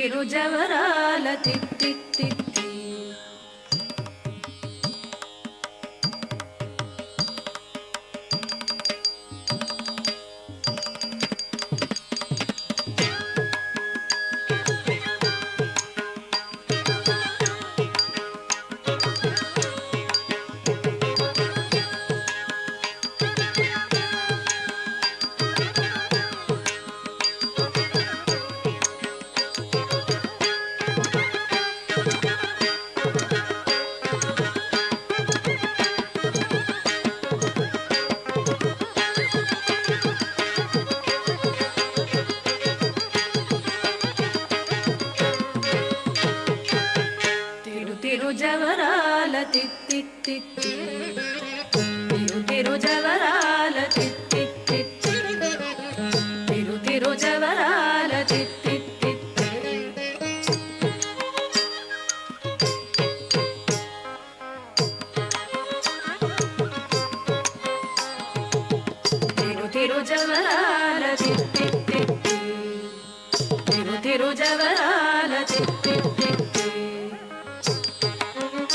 తిరుజవరాల తిత్తి తిరుజవరాల తిత్తి తిరుజవరాల తిత్తి తిరుజవరాల తిత్తి తిరుజవరాల తిత్తి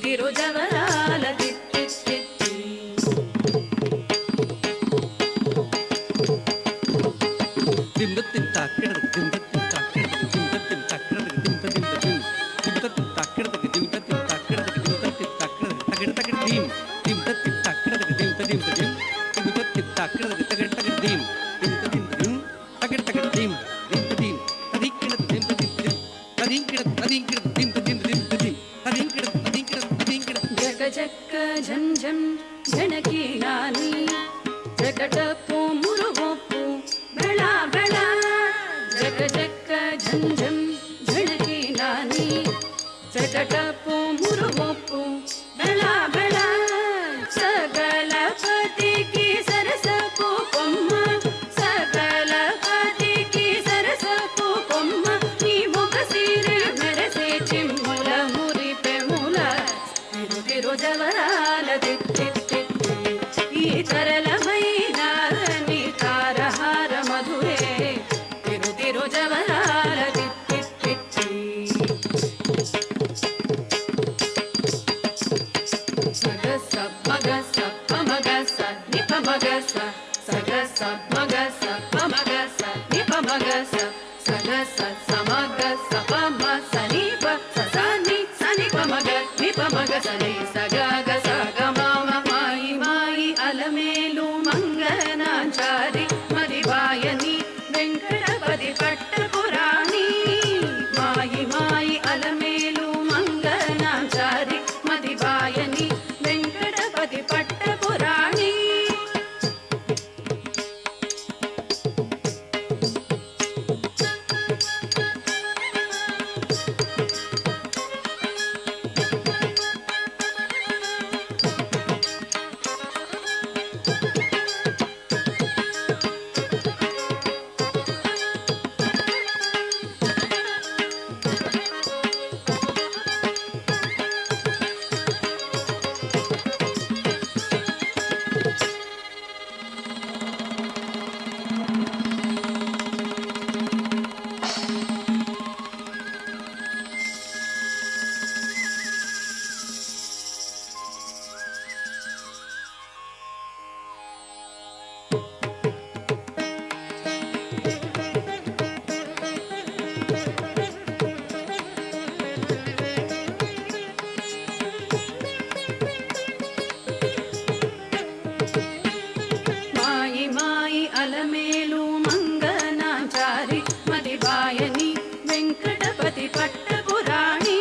తిరుజవరాల తిత్తి దింద తింత జగ జక్క ఝంఝం ఝణకి నాని జగటపు మురువొప్పు బెళ బెళ జగ జక్క ఝంఝం ఝణకి నాని జగటపు మురువొప్పు బెళ బెళ సగల పతికి సరసపు కొమ్మ సగల పతికి సరసపు కొమ్మ నీ ముఖ సిరి మెరసే చిమ్ముల మురిపె ముల తిరు జవరాల తిత్తి ఈ తరళమైన నీ తారహార మధురే తిరు జవరాల తిత్తి సగ సప్ప మగ సప్ప మగ స నిప మగ స సగ సప్ప మగ సప్ప మగ స నిప మగ స సగ స సమగ సప మ స నిప స స ని స నిప మగ నిప మగ స ని సగ గ స గ మ మ మాయి మాయి అలమేలు మంగనాచారి మదివాయని వెంకటపతి పట్టపురాణి మాయి మాయి అలమేలు మంగనాచారి మదివాయని వెంకటపతి పట్టపురాణి మాయి మాయి అలమేలు మంగనాచారి మదివాయని వెంకటపతి పట్టపురాణి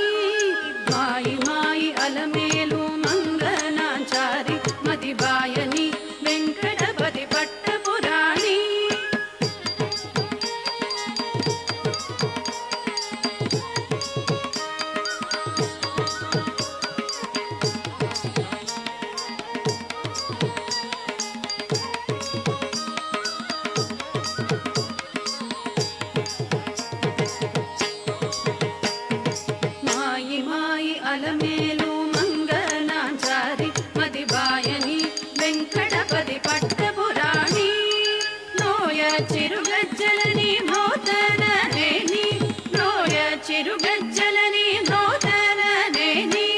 మాయి మాయి అలమేలు మంగనాచారి మదివాయని వెంకటపతి పట్టపురాణి మాయి మాయి అలమేలు మంగనాచారి మదివాయని వెంకటపతి పట్టపురాణి లోయ చిరుగజ్జలని మోతననేని లోయ చిరుగజ్జలని మోతననేని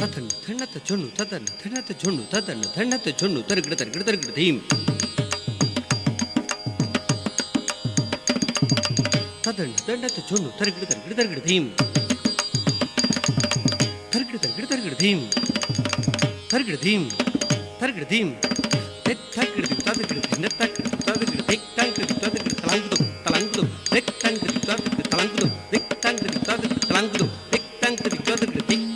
తతన్ ధన్నత జొన్ను తతన్ ధన్నత జొన్ను తతన్ ధన్నత జొన్ను తరగడ తరగడ తరగడ ధీం తతన్ ధన్నత జొన్ను తరగడ తరగడ తరగడ ధీం తరగడ తరగడ తరగడ ధీం తరగడ ధీం తరగడ ధీం తెక్ తరగడ తరగడ ధిన్న తరగడ తరగడ తెక్ తరగడ తరగడ తలంగుదు తలంగుదు తెక్ తరగడ తరగడ తలంగుదు తెక్ తరగడ తరగడ తలంగుదు తెక్ తరగడ తరగడ తెక్